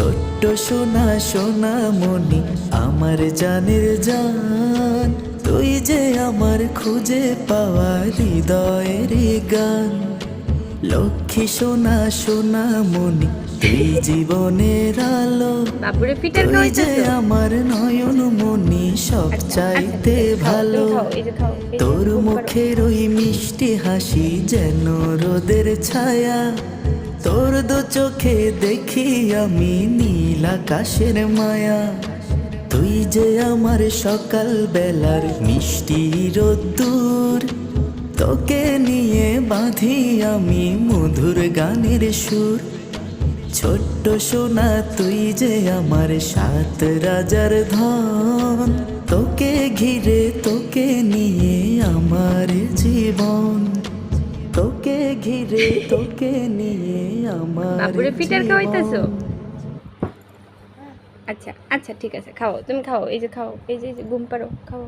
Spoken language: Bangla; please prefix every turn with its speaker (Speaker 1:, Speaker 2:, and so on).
Speaker 1: ছোট্ট সোনা সোনা মনি আমার জানের জান, তুই যে আমার খুঁজে পাওয়া হৃদয়ের গান। লক্ষ্মী সোনা সোনা মনি তুই জীবনের আলো,
Speaker 2: বাবুরে ফিটার
Speaker 1: তুই যে
Speaker 2: খাওয়াইতেছো?
Speaker 1: আমার নয়ন মনি সব
Speaker 2: আচ্ছা
Speaker 1: চাইতে
Speaker 2: ঠিক আছে, খাও,
Speaker 1: ভালো।
Speaker 2: তুমি খাও, এই যে খাও, এই যে
Speaker 1: তোর
Speaker 2: ঘুম পাড়ো।
Speaker 1: মুখের ওই মিষ্টি হাসি যেন রোদের ছায়া, তোর দু চোখে দেখি আমি নীল আকাশের মায়া। তুই যে আমার সকাল বেলার মিষ্টি রোদ্দুর, তোকে নিয়ে বাঁধি আমি মধুর গানের সুর। ছোট্ট সোনা তুই যে আমার সাত রাজার ধন, তোকে ঘিরে তোকে নিয়ে আমার জীবন, তোকে ঘিরে তোকে নিয়ে আমার
Speaker 2: বাবুরে ফিটার খাওয়াইতেছো?
Speaker 1: জীবন।
Speaker 2: আচ্ছা আচ্ছা ঠিক আছে, খাও, তুমি খাও, এই যে খাও, এই যে ঘুম পাড়ো, খাও।